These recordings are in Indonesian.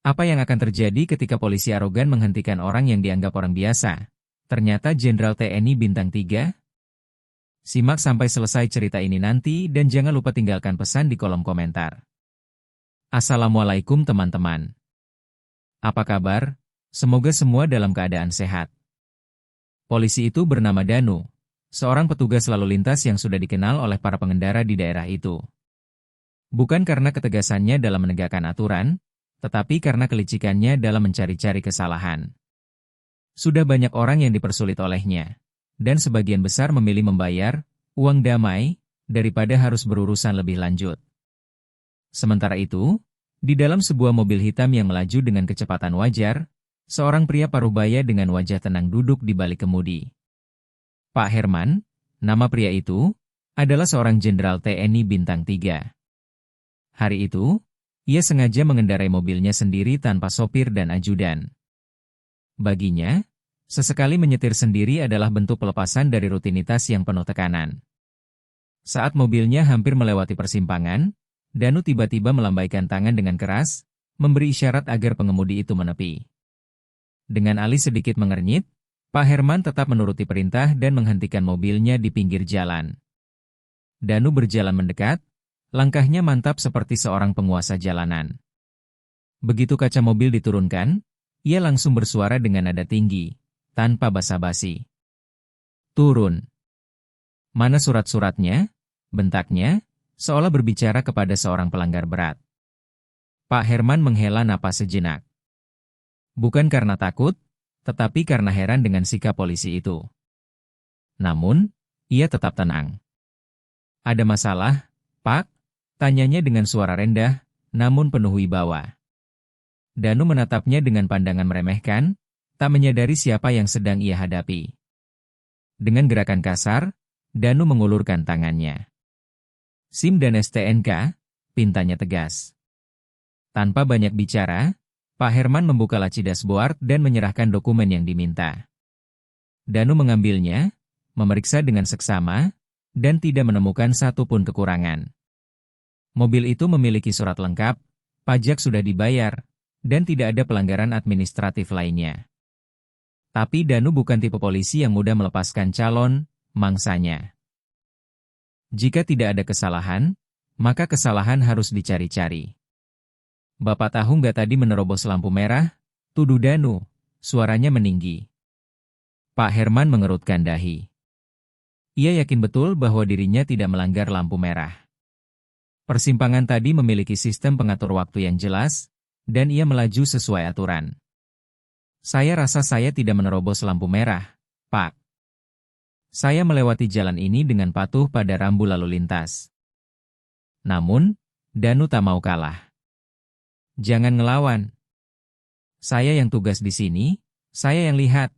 Apa yang akan terjadi ketika polisi arogan menghentikan orang yang dianggap orang biasa? Ternyata Jenderal TNI Bintang 3? Simak sampai selesai cerita ini nanti dan jangan lupa tinggalkan pesan di kolom komentar. Assalamualaikum teman-teman. Apa kabar? Semoga semua dalam keadaan sehat. Polisi itu bernama Danu, seorang petugas lalu lintas yang sudah dikenal oleh para pengendara di daerah itu. Bukan karena ketegasannya dalam menegakkan aturan, tetapi karena kelicikannya dalam mencari-cari kesalahan. Sudah banyak orang yang dipersulit olehnya, dan sebagian besar memilih membayar uang damai daripada harus berurusan lebih lanjut. Sementara itu, di dalam sebuah mobil hitam yang melaju dengan kecepatan wajar, seorang pria parubaya dengan wajah tenang duduk di balik kemudi. Pak Herman, nama pria itu, adalah seorang jenderal TNI Bintang 3. Hari itu, ia sengaja mengendarai mobilnya sendiri tanpa sopir dan ajudan. Baginya, sesekali menyetir sendiri adalah bentuk pelepasan dari rutinitas yang penuh tekanan. Saat mobilnya hampir melewati persimpangan, Danu tiba-tiba melambaikan tangan dengan keras, memberi isyarat agar pengemudi itu menepi. Dengan alis sedikit mengernyit, Pak Herman tetap menuruti perintah dan menghentikan mobilnya di pinggir jalan. Danu berjalan mendekat, langkahnya mantap seperti seorang penguasa jalanan. Begitu kaca mobil diturunkan, ia langsung bersuara dengan nada tinggi, tanpa basa-basi. "Turun." "Mana surat-suratnya?" bentaknya, seolah berbicara kepada seorang pelanggar berat. Pak Herman menghela napas sejenak. Bukan karena takut, tetapi karena heran dengan sikap polisi itu. Namun, ia tetap tenang. "Ada masalah, Pak?" tanyanya dengan suara rendah, namun penuh wibawa. Danu menatapnya dengan pandangan meremehkan, tak menyadari siapa yang sedang ia hadapi. Dengan gerakan kasar, Danu mengulurkan tangannya. "SIM dan STNK," pintanya tegas. Tanpa banyak bicara, Pak Herman membuka laci dashboard dan menyerahkan dokumen yang diminta. Danu mengambilnya, memeriksa dengan seksama, dan tidak menemukan satupun kekurangan. Mobil itu memiliki surat lengkap, pajak sudah dibayar, dan tidak ada pelanggaran administratif lainnya. Tapi Danu bukan tipe polisi yang mudah melepaskan calon mangsanya. Jika tidak ada kesalahan, maka kesalahan harus dicari-cari. "Bapak tahu nggak tadi menerobos lampu merah?" tuduh Danu, suaranya meninggi. Pak Herman mengerutkan dahi. Ia yakin betul bahwa dirinya tidak melanggar lampu merah. Persimpangan tadi memiliki sistem pengatur waktu yang jelas, dan ia melaju sesuai aturan. "Saya rasa saya tidak menerobos lampu merah, Pak. Saya melewati jalan ini dengan patuh pada rambu lalu lintas." Namun, Danu tak mau kalah. "Jangan ngelawan. Saya yang tugas di sini, saya yang lihat.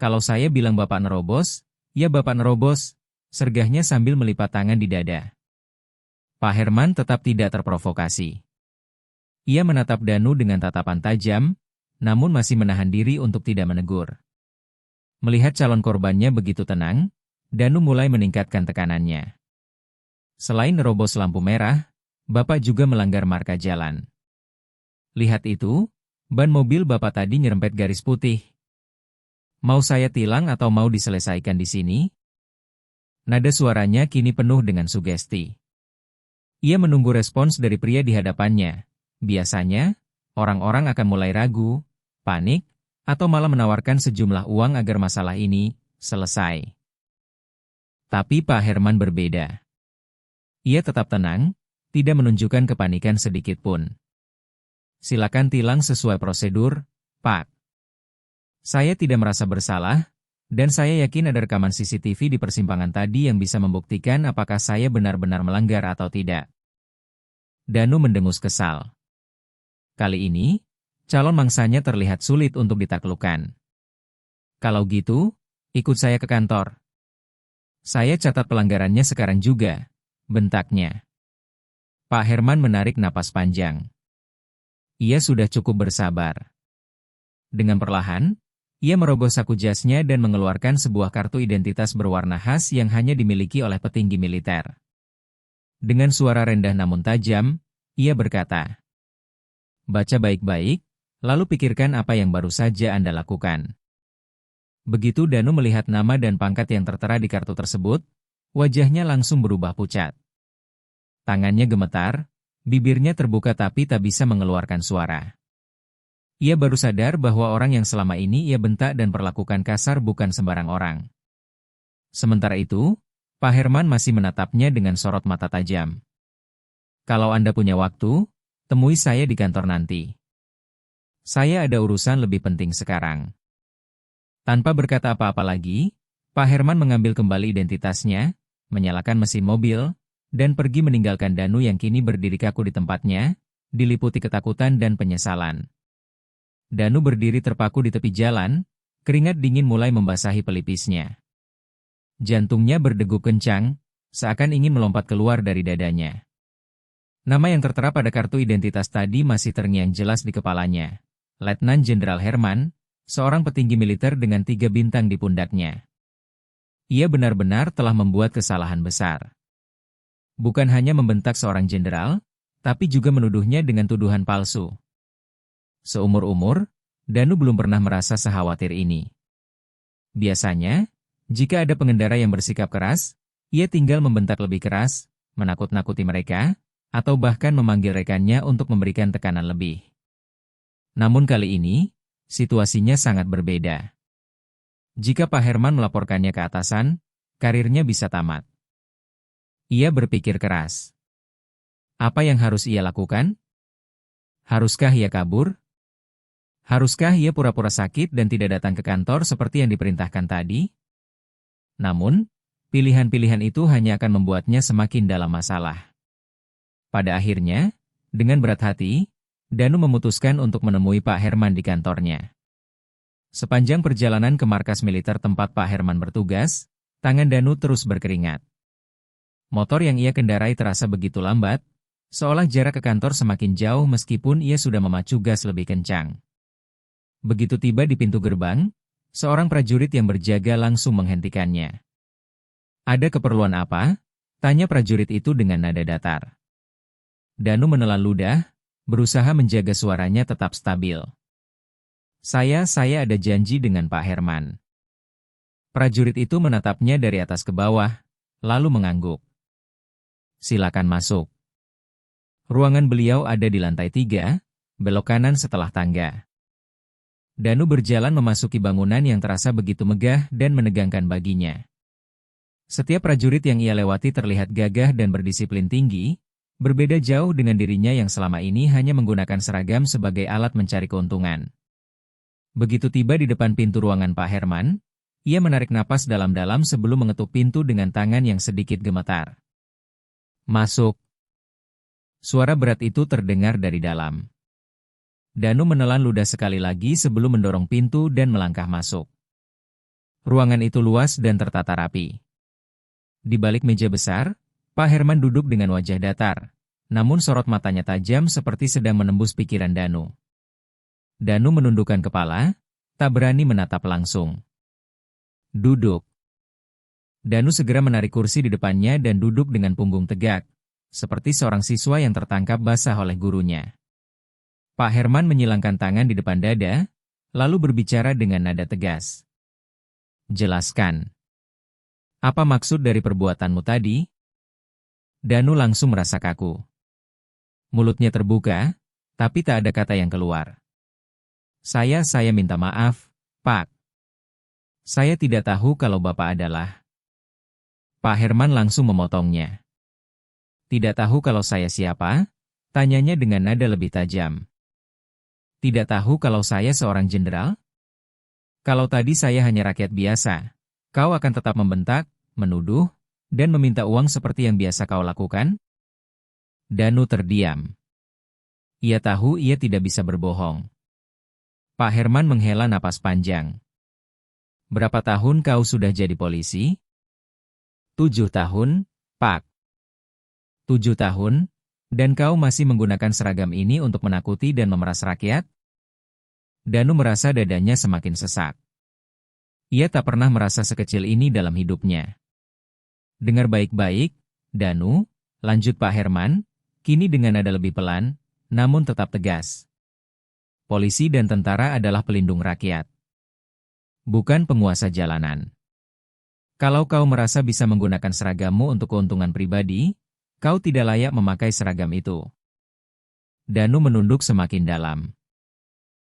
Kalau saya bilang Bapak nerobos, ya Bapak nerobos," sergahnya sambil melipat tangan di dada. Pak Herman tetap tidak terprovokasi. Ia menatap Danu dengan tatapan tajam, namun masih menahan diri untuk tidak menegur. Melihat calon korbannya begitu tenang, Danu mulai meningkatkan tekanannya. "Selain nerobos lampu merah, Bapak juga melanggar marka jalan. Lihat itu, ban mobil Bapak tadi nyerempet garis putih. Mau saya tilang atau mau diselesaikan di sini?" Nada suaranya kini penuh dengan sugesti. Ia menunggu respons dari pria di hadapannya. Biasanya, orang-orang akan mulai ragu, panik, atau malah menawarkan sejumlah uang agar masalah ini selesai. Tapi Pak Herman berbeda. Ia tetap tenang, tidak menunjukkan kepanikan sedikit pun. "Silakan tilang sesuai prosedur, Pak. Saya tidak merasa bersalah, dan saya yakin ada rekaman CCTV di persimpangan tadi yang bisa membuktikan apakah saya benar-benar melanggar atau tidak." Danu mendengus kesal. Kali ini, calon mangsanya terlihat sulit untuk ditaklukkan. "Kalau gitu, ikut saya ke kantor. Saya catat pelanggarannya sekarang juga," bentaknya. Pak Herman menarik napas panjang. Ia sudah cukup bersabar. Dengan perlahan, ia merogoh saku jasnya dan mengeluarkan sebuah kartu identitas berwarna khas yang hanya dimiliki oleh petinggi militer. Dengan suara rendah namun tajam, ia berkata, Baca baik-baik, lalu pikirkan apa yang baru saja Anda lakukan. Begitu Danu melihat nama dan pangkat yang tertera di kartu tersebut, wajahnya langsung berubah pucat. Tangannya gemetar, bibirnya terbuka tapi tak bisa mengeluarkan suara. Ia baru sadar bahwa orang yang selama ini ia bentak dan perlakukan kasar bukan sembarang orang. Sementara itu, Pak Herman masih menatapnya dengan sorot mata tajam. Kalau Anda punya waktu, temui saya di kantor nanti. Saya ada urusan lebih penting sekarang. Tanpa berkata apa-apa lagi, Pak Herman mengambil kembali identitasnya, menyalakan mesin mobil, dan pergi meninggalkan Danu yang kini berdiri kaku di tempatnya, diliputi ketakutan dan penyesalan. Danu berdiri terpaku di tepi jalan, keringat dingin mulai membasahi pelipisnya. Jantungnya berdegup kencang, seakan ingin melompat keluar dari dadanya. Nama yang tertera pada kartu identitas tadi masih terngiang jelas di kepalanya. Letnan Jenderal Herman, seorang petinggi militer dengan 3 bintang di pundaknya. Ia benar-benar telah membuat kesalahan besar. Bukan hanya membentak seorang jenderal, tapi juga menuduhnya dengan tuduhan palsu. Seumur-umur, Danu belum pernah merasa sekhawatir ini. Biasanya, jika ada pengendara yang bersikap keras, ia tinggal membentak lebih keras, menakut-nakuti mereka, atau bahkan memanggil rekannya untuk memberikan tekanan lebih. Namun kali ini, situasinya sangat berbeda. Jika Pak Herman melaporkannya ke atasan, karirnya bisa tamat. Ia berpikir keras. Apa yang harus ia lakukan? Haruskah ia kabur? Haruskah ia pura-pura sakit dan tidak datang ke kantor seperti yang diperintahkan tadi? Namun, pilihan-pilihan itu hanya akan membuatnya semakin dalam masalah. Pada akhirnya, dengan berat hati, Danu memutuskan untuk menemui Pak Herman di kantornya. Sepanjang perjalanan ke markas militer tempat Pak Herman bertugas, tangan Danu terus berkeringat. Motor yang ia kendarai terasa begitu lambat, seolah jarak ke kantor semakin jauh meskipun ia sudah memacu gas lebih kencang. Begitu tiba di pintu gerbang, seorang prajurit yang berjaga langsung menghentikannya. "Ada keperluan apa?" tanya prajurit itu dengan nada datar. Danu menelan ludah, berusaha menjaga suaranya tetap stabil. Saya ada janji dengan Pak Herman." Prajurit itu menatapnya dari atas ke bawah, lalu mengangguk. "Silakan masuk." Ruangan beliau ada di lantai 3, belok kanan setelah tangga. Danu berjalan memasuki bangunan yang terasa begitu megah dan menegangkan baginya. Setiap prajurit yang ia lewati terlihat gagah dan berdisiplin tinggi, berbeda jauh dengan dirinya yang selama ini hanya menggunakan seragam sebagai alat mencari keuntungan. Begitu tiba di depan pintu ruangan Pak Herman, ia menarik napas dalam-dalam sebelum mengetuk pintu dengan tangan yang sedikit gemetar. "Masuk." Suara berat itu terdengar dari dalam. Danu menelan ludah sekali lagi sebelum mendorong pintu dan melangkah masuk. Ruangan itu luas dan tertata rapi. Di balik meja besar, Pak Herman duduk dengan wajah datar, namun sorot matanya tajam seperti sedang menembus pikiran Danu. Danu menundukkan kepala, tak berani menatap langsung. "Duduk." Danu segera menarik kursi di depannya dan duduk dengan punggung tegak, seperti seorang siswa yang tertangkap basah oleh gurunya. Pak Herman menyilangkan tangan di depan dada, lalu berbicara dengan nada tegas. "Jelaskan. Apa maksud dari perbuatanmu tadi?" Danu langsung merasa kaku. Mulutnya terbuka, tapi tak ada kata yang keluar. Saya minta maaf, Pak. Saya tidak tahu kalau Bapak adalah..." Pak Herman langsung memotongnya. "Tidak tahu kalau saya siapa?" tanyanya dengan nada lebih tajam. "Tidak tahu kalau saya seorang jenderal? Kalau tadi saya hanya rakyat biasa, kau akan tetap membentak, menuduh, dan meminta uang seperti yang biasa kau lakukan?" Danu terdiam. Ia tahu ia tidak bisa berbohong. Pak Herman menghela napas panjang. "Berapa tahun kau sudah jadi polisi?" 7 tahun, Pak." 7 tahun? Dan kau masih menggunakan seragam ini untuk menakuti dan memeras rakyat? Danu merasa dadanya semakin sesak. Ia tak pernah merasa sekecil ini dalam hidupnya. "Dengar baik-baik, Danu," lanjut Pak Herman, kini dengan nada lebih pelan, namun tetap tegas. Polisi dan tentara adalah pelindung rakyat, bukan penguasa jalanan. Kalau kau merasa bisa menggunakan seragammu untuk keuntungan pribadi, kau tidak layak memakai seragam itu. Danu menunduk semakin dalam.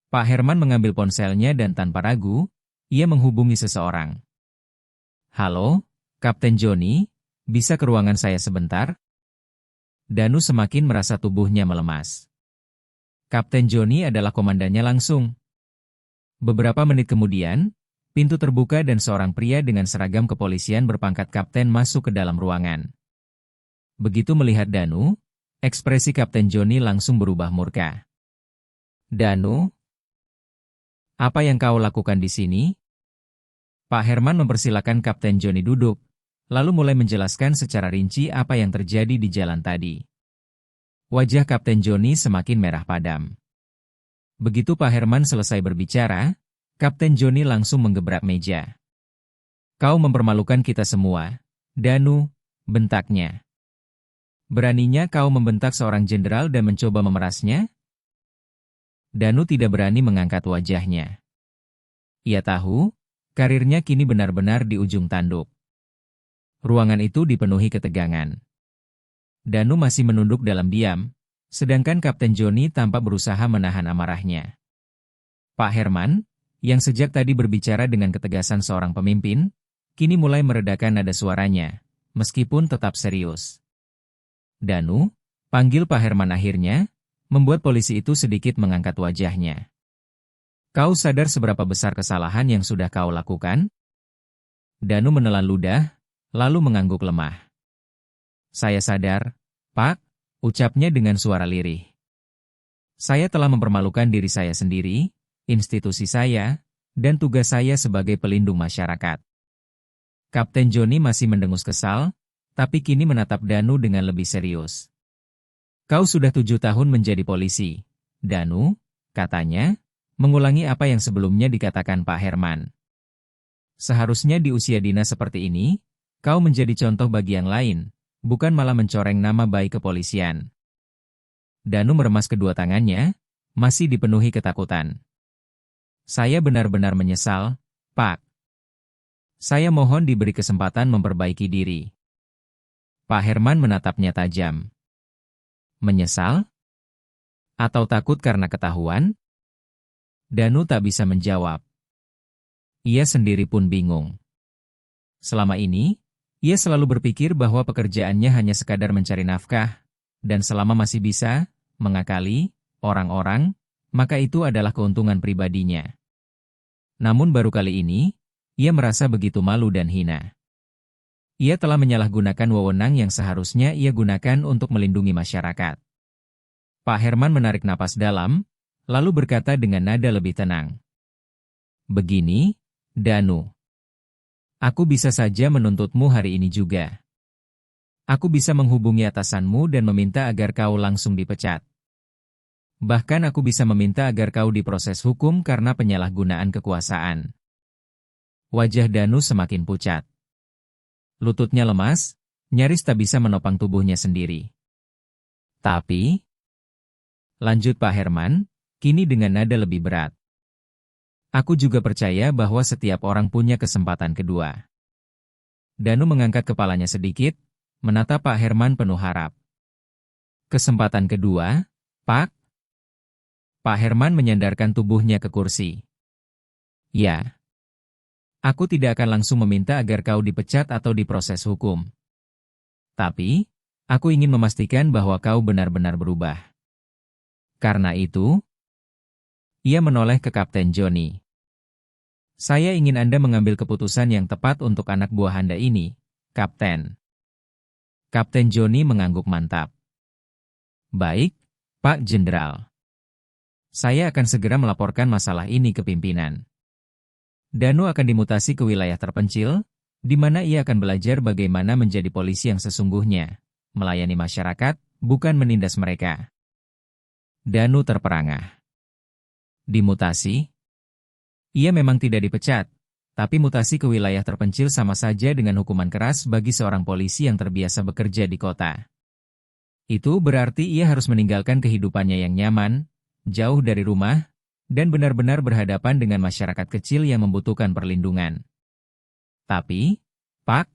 Pak Herman mengambil ponselnya dan tanpa ragu, ia menghubungi seseorang. Halo, Kapten Joni, bisa ke ruangan saya sebentar? Danu semakin merasa tubuhnya melemas. Kapten Joni adalah komandannya langsung. Beberapa menit kemudian, pintu terbuka dan seorang pria dengan seragam kepolisian berpangkat kapten masuk ke dalam ruangan. Begitu melihat Danu, ekspresi Kapten Joni langsung berubah murka. Danu, apa yang kau lakukan di sini? Pak Herman mempersilakan Kapten Joni duduk, lalu mulai menjelaskan secara rinci apa yang terjadi di jalan tadi. Wajah Kapten Joni semakin merah padam. Begitu Pak Herman selesai berbicara, Kapten Joni langsung menggebrak meja. Kau mempermalukan kita semua, Danu, bentaknya. Beraninya kau membentak seorang jenderal dan mencoba memerasnya? Danu tidak berani mengangkat wajahnya. Ia tahu, karirnya kini benar-benar di ujung tanduk. Ruangan itu dipenuhi ketegangan. Danu masih menunduk dalam diam, sedangkan Kapten Joni tampak berusaha menahan amarahnya. Pak Herman, yang sejak tadi berbicara dengan ketegasan seorang pemimpin, kini mulai meredakan nada suaranya, meskipun tetap serius. Danu, panggil Pak Herman akhirnya, membuat polisi itu sedikit mengangkat wajahnya. Kau sadar seberapa besar kesalahan yang sudah kau lakukan? Danu menelan ludah, lalu mengangguk lemah. Saya sadar, Pak, ucapnya dengan suara lirih. Saya telah mempermalukan diri saya sendiri, institusi saya, dan tugas saya sebagai pelindung masyarakat. Kapten Joni masih mendengus kesal, tapi kini menatap Danu dengan lebih serius. Kau sudah 7 tahun menjadi polisi, Danu, katanya, mengulangi apa yang sebelumnya dikatakan Pak Herman. Seharusnya di usia dina seperti ini, kau menjadi contoh bagi yang lain, bukan malah mencoreng nama baik kepolisian. Danu meremas kedua tangannya, masih dipenuhi ketakutan. Saya benar-benar menyesal, Pak. Saya mohon diberi kesempatan memperbaiki diri. Pak Herman menatapnya tajam. Menyesal? Atau takut karena ketahuan? Danu tak bisa menjawab. Ia sendiri pun bingung. Selama ini, ia selalu berpikir bahwa pekerjaannya hanya sekadar mencari nafkah, dan selama masih bisa mengakali orang-orang, maka itu adalah keuntungan pribadinya. Namun baru kali ini, ia merasa begitu malu dan hina. Ia telah menyalahgunakan wewenang yang seharusnya ia gunakan untuk melindungi masyarakat. Pak Herman menarik napas dalam, lalu berkata dengan nada lebih tenang. Begini, Danu. Aku bisa saja menuntutmu hari ini juga. Aku bisa menghubungi atasanmu dan meminta agar kau langsung dipecat. Bahkan aku bisa meminta agar kau diproses hukum karena penyalahgunaan kekuasaan. Wajah Danu semakin pucat. Lututnya lemas, nyaris tak bisa menopang tubuhnya sendiri. Tapi, lanjut Pak Herman, kini dengan nada lebih berat. Aku juga percaya bahwa setiap orang punya kesempatan kedua. Danu mengangkat kepalanya sedikit, menatap Pak Herman penuh harap. Kesempatan kedua, Pak? Pak Herman menyandarkan tubuhnya ke kursi. Ya. Aku tidak akan langsung meminta agar kau dipecat atau diproses hukum. Tapi, aku ingin memastikan bahwa kau benar-benar berubah. Karena itu, ia menoleh ke Kapten Joni. Saya ingin Anda mengambil keputusan yang tepat untuk anak buah Anda ini, Kapten. Kapten Joni mengangguk mantap. Baik, Pak Jenderal. Saya akan segera melaporkan masalah ini ke pimpinan. Danu akan dimutasi ke wilayah terpencil, di mana ia akan belajar bagaimana menjadi polisi yang sesungguhnya, melayani masyarakat, bukan menindas mereka. Danu terperangah. Dimutasi? Ia memang tidak dipecat, tapi mutasi ke wilayah terpencil sama saja dengan hukuman keras bagi seorang polisi yang terbiasa bekerja di kota. Itu berarti ia harus meninggalkan kehidupannya yang nyaman, jauh dari rumah, dan benar-benar berhadapan dengan masyarakat kecil yang membutuhkan perlindungan. Tapi, Pak,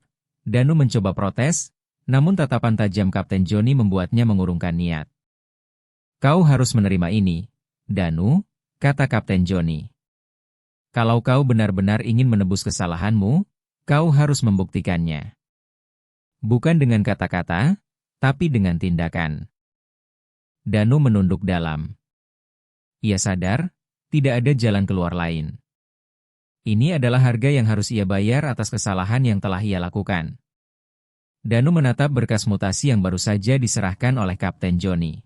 Danu mencoba protes, namun tatapan tajam Kapten Johnny membuatnya mengurungkan niat. Kau harus menerima ini, Danu, kata Kapten Johnny. Kalau kau benar-benar ingin menebus kesalahanmu, kau harus membuktikannya. Bukan dengan kata-kata, tapi dengan tindakan. Danu menunduk dalam. Ia sadar, tidak ada jalan keluar lain. Ini adalah harga yang harus ia bayar atas kesalahan yang telah ia lakukan. Danu menatap berkas mutasi yang baru saja diserahkan oleh Kapten Johnny.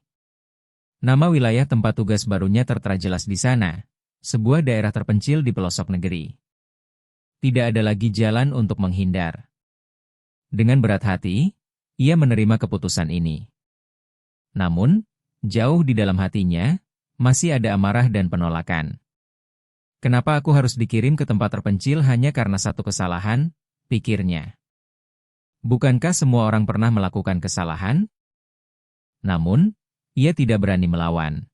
Nama wilayah tempat tugas barunya tertera jelas di sana, sebuah daerah terpencil di pelosok negeri. Tidak ada lagi jalan untuk menghindar. Dengan berat hati, ia menerima keputusan ini. Namun, jauh di dalam hatinya, masih ada amarah dan penolakan. Kenapa aku harus dikirim ke tempat terpencil hanya karena satu kesalahan, pikirnya. Bukankah semua orang pernah melakukan kesalahan? Namun, ia tidak berani melawan.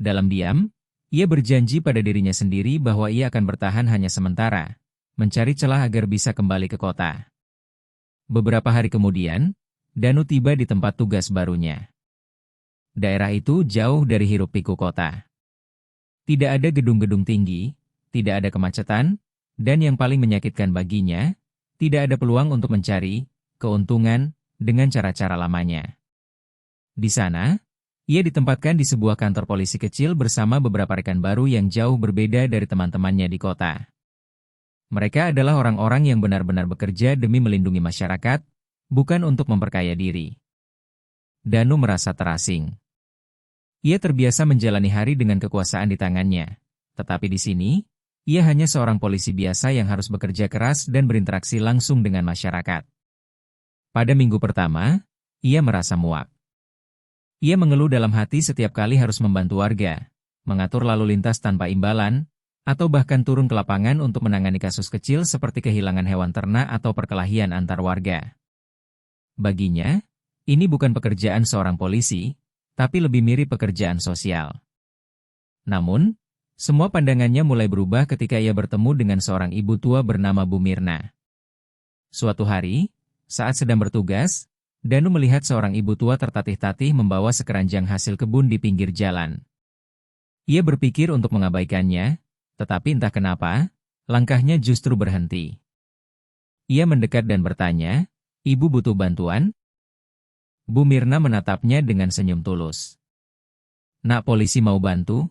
Dalam diam, ia berjanji pada dirinya sendiri bahwa ia akan bertahan hanya sementara, mencari celah agar bisa kembali ke kota. Beberapa hari kemudian, Danu tiba di tempat tugas barunya. Daerah itu jauh dari hiruk-pikuk kota. Tidak ada gedung-gedung tinggi, tidak ada kemacetan, dan yang paling menyakitkan baginya, tidak ada peluang untuk mencari keuntungan dengan cara-cara lamanya. Di sana, ia ditempatkan di sebuah kantor polisi kecil bersama beberapa rekan baru yang jauh berbeda dari teman-temannya di kota. Mereka adalah orang-orang yang benar-benar bekerja demi melindungi masyarakat, bukan untuk memperkaya diri. Danu merasa terasing. Ia terbiasa menjalani hari dengan kekuasaan di tangannya, tetapi di sini, ia hanya seorang polisi biasa yang harus bekerja keras dan berinteraksi langsung dengan masyarakat. Pada minggu pertama, ia merasa muak. Ia mengeluh dalam hati setiap kali harus membantu warga, mengatur lalu lintas tanpa imbalan, atau bahkan turun ke lapangan untuk menangani kasus kecil seperti kehilangan hewan ternak atau perkelahian antar warga. Baginya, ini bukan pekerjaan seorang polisi, tapi lebih mirip pekerjaan sosial. Namun, semua pandangannya mulai berubah ketika ia bertemu dengan seorang ibu tua bernama Bu Mirna. Suatu hari, saat sedang bertugas, Danu melihat seorang ibu tua tertatih-tatih membawa sekeranjang hasil kebun di pinggir jalan. Ia berpikir untuk mengabaikannya, tetapi entah kenapa, langkahnya justru berhenti. Ia mendekat dan bertanya, "Ibu butuh bantuan?" Bu Mirna menatapnya dengan senyum tulus. "Nak, polisi mau bantu?"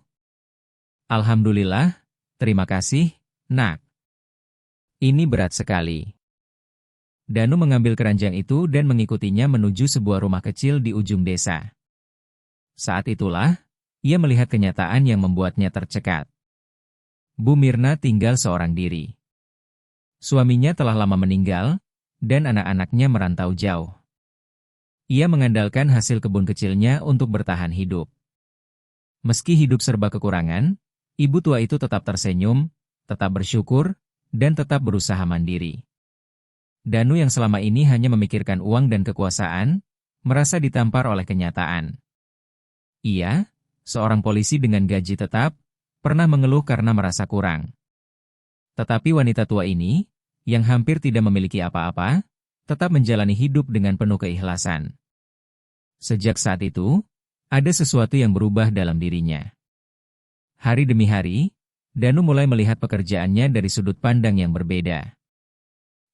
"Alhamdulillah, terima kasih, Nak." Ini berat sekali. Danu mengambil keranjang itu dan mengikutinya menuju sebuah rumah kecil di ujung desa. Saat itulah, ia melihat kenyataan yang membuatnya tercekat. Bu Mirna tinggal seorang diri. Suaminya telah lama meninggal, dan anak-anaknya merantau jauh. Ia mengandalkan hasil kebun kecilnya untuk bertahan hidup. Meski hidup serba kekurangan, ibu tua itu tetap tersenyum, tetap bersyukur, dan tetap berusaha mandiri. Danu yang selama ini hanya memikirkan uang dan kekuasaan, merasa ditampar oleh kenyataan. Ia, seorang polisi dengan gaji tetap, pernah mengeluh karena merasa kurang. Tetapi wanita tua ini, yang hampir tidak memiliki apa-apa, tetap menjalani hidup dengan penuh keikhlasan. Sejak saat itu, ada sesuatu yang berubah dalam dirinya. Hari demi hari, Danu mulai melihat pekerjaannya dari sudut pandang yang berbeda.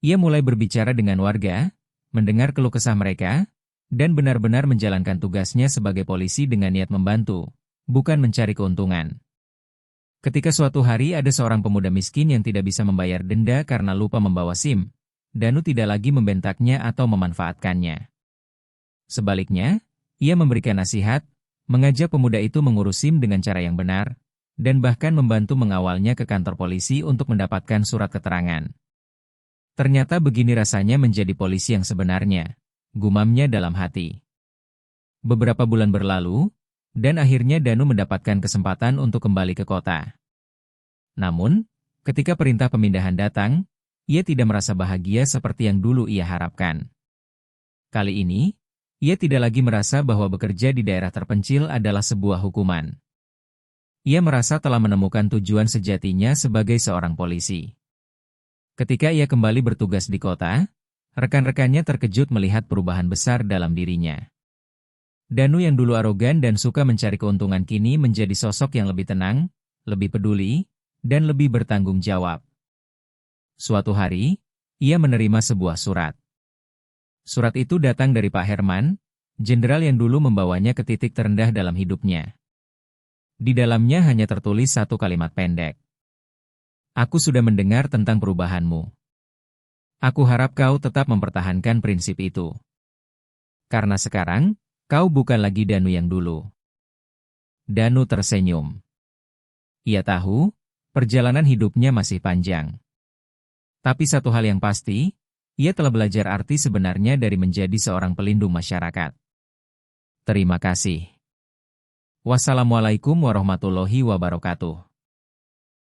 Ia mulai berbicara dengan warga, mendengar keluh kesah mereka, dan benar-benar menjalankan tugasnya sebagai polisi dengan niat membantu, bukan mencari keuntungan. Ketika suatu hari ada seorang pemuda miskin yang tidak bisa membayar denda karena lupa membawa SIM, Danu tidak lagi membentaknya atau memanfaatkannya. Sebaliknya, ia memberikan nasihat, mengajak pemuda itu mengurus SIM dengan cara yang benar, dan bahkan membantu mengawalnya ke kantor polisi untuk mendapatkan surat keterangan. Ternyata begini rasanya menjadi polisi yang sebenarnya, gumamnya dalam hati. Beberapa bulan berlalu, dan akhirnya Danu mendapatkan kesempatan untuk kembali ke kota. Namun, ketika perintah pemindahan datang, ia tidak merasa bahagia seperti yang dulu ia harapkan. Kali ini, ia tidak lagi merasa bahwa bekerja di daerah terpencil adalah sebuah hukuman. Ia merasa telah menemukan tujuan sejatinya sebagai seorang polisi. Ketika ia kembali bertugas di kota, rekan-rekannya terkejut melihat perubahan besar dalam dirinya. Danu yang dulu arogan dan suka mencari keuntungan kini menjadi sosok yang lebih tenang, lebih peduli, dan lebih bertanggung jawab. Suatu hari, ia menerima sebuah surat. Surat itu datang dari Pak Herman, jenderal yang dulu membawanya ke titik terendah dalam hidupnya. Di dalamnya hanya tertulis satu kalimat pendek. Aku sudah mendengar tentang perubahanmu. Aku harap kau tetap mempertahankan prinsip itu. Karena sekarang, kau bukan lagi Danu yang dulu. Danu tersenyum. Ia tahu, perjalanan hidupnya masih panjang. Tapi satu hal yang pasti, ia telah belajar arti sebenarnya dari menjadi seorang pelindung masyarakat. Terima kasih. Wassalamualaikum warahmatullahi wabarakatuh.